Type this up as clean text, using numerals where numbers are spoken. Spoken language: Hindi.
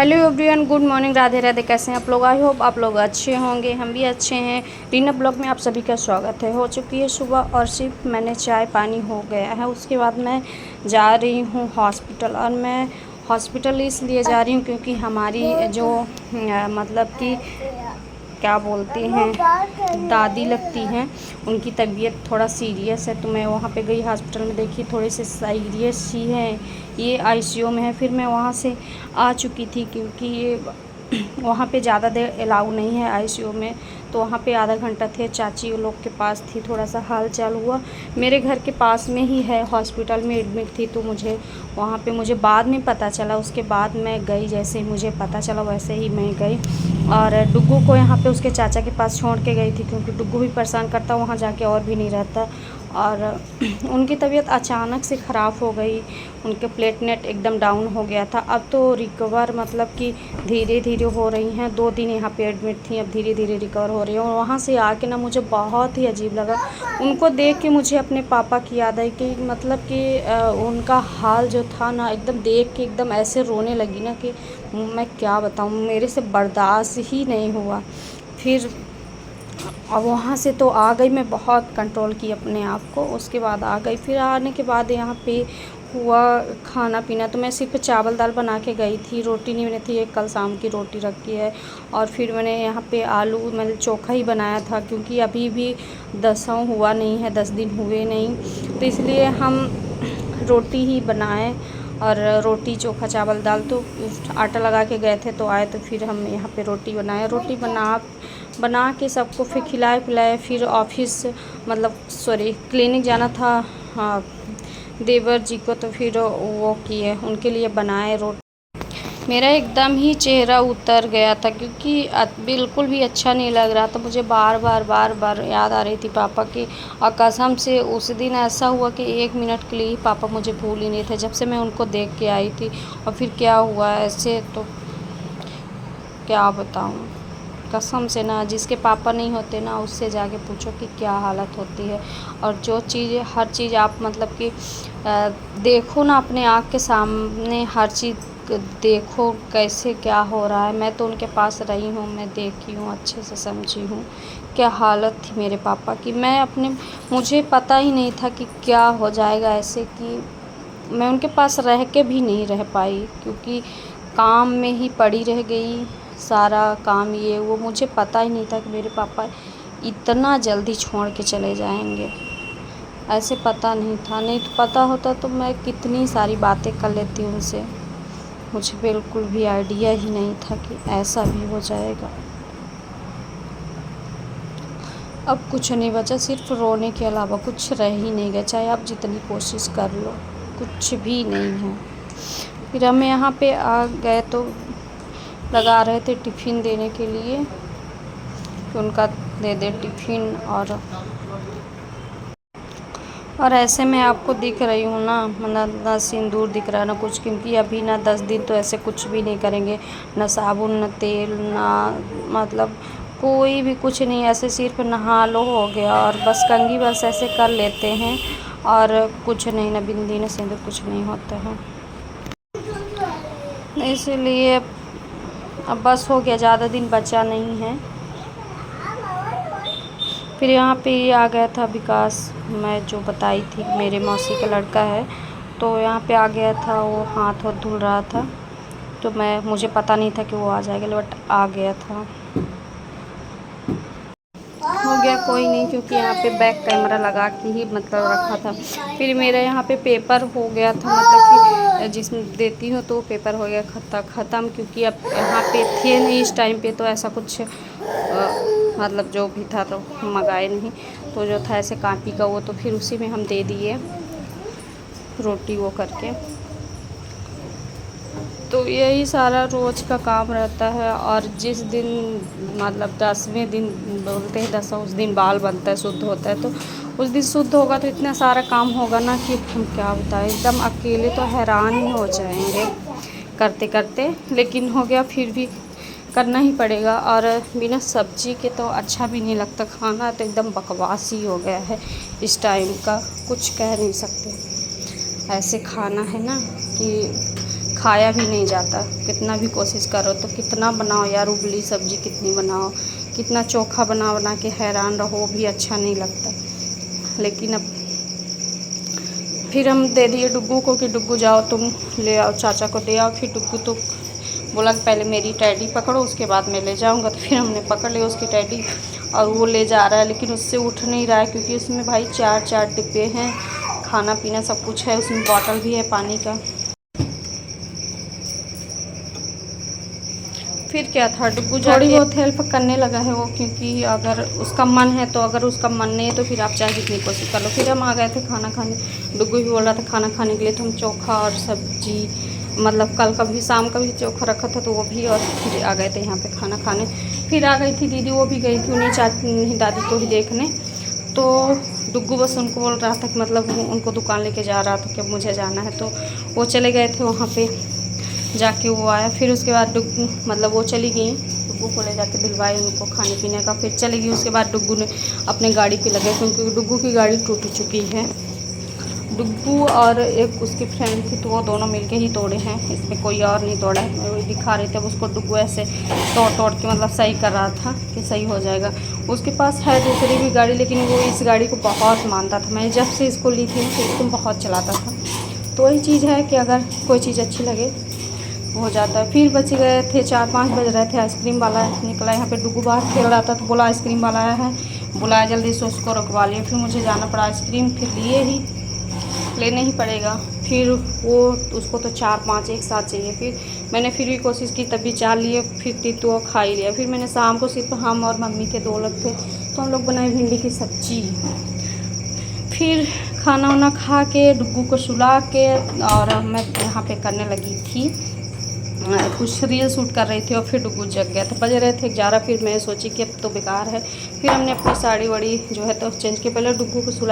Hello everyone, good morning, Radhe Radhe. कैसे हैं आप लोग? आई होप आप लोग अच्छे होंगे, हम भी अच्छे हैं। रीना ब्लॉग में आप सभी का स्वागत है। हो चुकी है सुबह और सिर्फ मैंने चाय पानी हो गया है। उसके बाद मैं जा रही हूँ हॉस्पिटल। और मैं हॉस्पिटल इसलिए जा रही हूँ क्योंकि हमारी जो मतलब कि क्या बोलते हैं, दादी लगती हैं, उनकी तबीयत थोड़ा सीरियस है। तो मैं वहाँ पे गई हॉस्पिटल में, देखी थोड़ी सी सीरियस ही है, ये आईसीयू में है। फिर मैं वहाँ से आ चुकी थी क्योंकि ये वहाँ पे ज़्यादा देर अलाउ नहीं है आईसीयू में। तो वहाँ पे आधा घंटा थे, चाची लोग के पास थी, थोड़ा सा हाल चाल हुआ। मेरे घर के पास में ही है, हॉस्पिटल में एडमिट थी। तो मुझे वहाँ पे मुझे बाद में पता चला, उसके बाद मैं गई। जैसे ही मुझे पता चला वैसे ही मैं गई और डुग्गू को यहाँ पे उसके चाचा के पास छोड़ के गई थी क्योंकि डुग्गू भी परेशान करता, वहाँ जाके और भी नहीं रहता। और उनकी तबीयत अचानक से ख़राब हो गई, उनके प्लेटलेट एकदम डाउन हो गया था। अब तो रिकवर मतलब कि धीरे धीरे हो रही हैं। 2 दिन यहाँ पे एडमिट थी, अब धीरे धीरे रिकवर हो रही है। और वहाँ से आके ना मुझे बहुत ही अजीब लगा। उनको देख के मुझे अपने पापा की याद आई कि मतलब कि उनका हाल जो था ना, एकदम देख के एकदम ऐसे रोने लगी ना कि मैं क्या बताऊँ, मेरे से बर्दाश्त ही नहीं हुआ। फिर अब वहाँ से तो आ गई, मैं बहुत कंट्रोल की अपने आप को। उसके बाद आ गई। फिर आने के बाद यहाँ पे हुआ खाना पीना। तो मैं सिर्फ चावल दाल बना के गई थी, रोटी नहीं बनी थी, एक कल शाम की रोटी रखी है। और फिर मैंने यहाँ पे आलू मैंने चोखा ही बनाया था क्योंकि अभी भी दसों हुआ नहीं है, 10 दिन हुए नहीं, तो इसलिए हम रोटी ही बनाए। और रोटी चोखा चावल दाल, तो आटा लगा के गए थे तो आए, तो फिर हम यहाँ पे रोटी बनाए। रोटी बना के सबको फिर खिलाए पिलाए। फिर ऑफिस मतलब सॉरी क्लिनिक जाना था, हाँ, देवर जी को, तो फिर वो किए, उनके लिए बनाए रोटी। मेरा एकदम ही चेहरा उतर गया था क्योंकि बिल्कुल भी अच्छा नहीं लग रहा था। मुझे बार बार याद आ रही थी पापा की। और कसम से उस दिन ऐसा हुआ कि 1 मिनट के लिए ही पापा मुझे भूल ही नहीं थे, जब से मैं उनको देख के आई थी। और फिर क्या हुआ ऐसे, तो क्या बताऊँ, कसम से ना, जिसके पापा नहीं होते ना, उससे जाके पूछो कि क्या हालत होती है। और जो चीज़ हर चीज़ आप मतलब कि देखो ना, अपने आँख के सामने हर चीज़ देखो कैसे क्या हो रहा है। मैं तो उनके पास रही हूँ, मैं देखी हूँ, अच्छे से समझी हूँ क्या हालत थी मेरे पापा की। मुझे पता ही नहीं था कि क्या हो जाएगा, ऐसे कि मैं उनके पास रह के भी नहीं रह पाई क्योंकि काम में ही पड़ी रह गई। सारा काम ये वो, मुझे पता ही नहीं था कि मेरे पापा इतना जल्दी छोड़ के चले जाएंगे। ऐसे पता नहीं था, नहीं तो पता होता तो मैं कितनी सारी बातें कर लेती उनसे। मुझे बिल्कुल भी आइडिया ही नहीं था कि ऐसा भी हो जाएगा। अब कुछ नहीं बचा, सिर्फ रोने के अलावा कुछ रह ही नहीं गया, चाहे आप जितनी कोशिश कर लो, कुछ भी नहीं है। फिर हम यहाँ पे आ गए तो लगा रहे थे टिफ़िन देने के लिए कि उनका दे दे टिफ़िन। और ऐसे में आपको दिख रही हूँ ना, मतलब ना सिंदूर दिख रहा है ना कुछ, क्योंकि अभी ना 10 दिन तो ऐसे कुछ भी नहीं करेंगे, ना साबुन ना तेल ना मतलब कोई भी कुछ नहीं, ऐसे सिर्फ नहा लो हो गया। और बस कंघी बस ऐसे कर लेते हैं और कुछ नहीं, ना बिंदी ना सिंदूर, कुछ नहीं होता है। इसलिए अब बस हो गया, ज़्यादा दिन बचा नहीं है। फिर यहाँ पे ये आ गया था विकास, मैं जो बताई थी मेरे मौसी का लड़का है, तो यहाँ पे आ गया था। वो हाथ और धुल रहा था, तो मुझे पता नहीं था कि वो आ जाएगा, बट आ गया था। हो गया, कोई नहीं, क्योंकि यहाँ पे बैक कैमरा लगा के ही मतलब रखा था। फिर मेरा यहाँ पे पेपर हो गया था, मतलब कि जिसमें देती हूँ तो पेपर हो गया ख़त्म, क्योंकि अब यहाँ पे थे नहीं इस टाइम पे, तो ऐसा कुछ मतलब जो भी था तो मंगाए नहीं। तो जो था ऐसे कापी का वो, तो फिर उसी में हम दे दिए रोटी वो करके। तो यही सारा रोज़ का काम रहता है। और जिस दिन मतलब 10वें दिन बोलते हैं, 10 उस दिन बाल बनता है, शुद्ध होता है। तो उस दिन शुद्ध होगा तो इतना सारा काम होगा ना कि हम क्या बताएं, एकदम अकेले तो हैरान ही हो जाएंगे करते करते। लेकिन हो गया, फिर भी करना ही पड़ेगा। और बिना सब्जी के तो अच्छा भी नहीं लगता खाना, तो एकदम बकवास ही हो गया है इस टाइम का, कुछ कह नहीं सकते। ऐसे खाना है ना कि खाया भी नहीं जाता। कितना भी कोशिश करो तो कितना बनाओ यार, उबली सब्जी कितनी बनाओ, कितना चोखा बना बना के हैरान रहो, भी अच्छा नहीं लगता। लेकिन अब फिर हम दे दिए डुग्गू को कि डुग्गू जाओ तुम ले आओ, चाचा को दे आओ। फिर डुग्गू तो बोला कि पहले मेरी टैडी पकड़ो, उसके बाद मैं ले जाऊंगा। तो फिर हमने पकड़ लिया उसकी टैडी और वो ले जा रहा है, लेकिन उससे उठ नहीं रहा है क्योंकि उसमें भाई 4 डिब्बे हैं, खाना पीना सब कुछ है, उसमें बॉटल भी है पानी का। फिर क्या था, डुग्गू थोड़ी बहुत हेल्प करने लगा है वो, क्योंकि अगर उसका मन है तो, अगर उसका मन नहीं है तो फिर आप चाहे जितनी कोशिश कर लो। फिर हम आ गए थे खाना खाने, डुग्गू भी बोल रहा था खाना खाने के लिए, तो हम चोखा और सब्जी, मतलब कल का भी शाम का भी चोखा रखा था तो वो भी, और फिर आ गए थे यहाँ पे खाना खाने। फिर आ गई थी दीदी, वो भी गई थी उन्हें दादी को ही देखने। तो डुग्गू बस उनको बोल रहा था कि मतलब उनको दुकान लेके जा रहा था कि मुझे जाना है, तो वो चले गए थे वहाँ पे, जाके वो आया। फिर उसके बाद डुग्गू मतलब वो चली गई, डुग्गू को ले जाके दिलवाए उनको खाने पीने का, फिर चली गई। उसके बाद डुग्गू ने अपने गाड़ी पे लगे, क्योंकि डुग्गू की गाड़ी टूट चुकी है। डुग्गू और एक उसकी फ्रेंड थी, तो वो दोनों मिलके ही तोड़े हैं, इसमें कोई और नहीं तोड़ा है। वही दिखा रहे थे अब उसको, डुग्गू ऐसे तोड़ के मतलब सही कर रहा था कि सही हो जाएगा। उसके पास है दूसरी भी गाड़ी, लेकिन वो इस गाड़ी को बहुत मानता था। मैं जब से इसको ली थी तो इसको बहुत चलाता था। तो वही चीज़ है कि अगर कोई चीज़ अच्छी लगे हो जाता है। फिर बच गए थे 4-5 बज रहे थे, आइसक्रीम वाला निकला यहाँ पे। डुग्गू बाहर खेल रहा था तो बोला आइसक्रीम वाला आया है, बुलाया जल्दी से, उसको रुकवा लिया। फिर मुझे जाना पड़ा, आइसक्रीम फिर लेने ही पड़ेगा। फिर वो उसको तो 4-5 एक साथ चाहिए। फिर मैंने फिर भी कोशिश की, तभी 4 लिए, फिर तीतू खा ही लिया। फिर मैंने शाम को सिर्फ हम और मम्मी के 2 लोग थे, तो हम लोग बनाए भिंडी की सब्जी। फिर खाना वाना खा के डुग्गू को सुला के, और मैं यहाँ पे करने लगी थी कुछ रील शूट कर रही थी, और फिर डुग्गू जग गया था। बज रहे थे 11। फिर मैं सोची कि अब तो बेकार है। फिर हमने अपनी साड़ी वाड़ी जो है तो चेंज के, पहले डुग्गू को सुला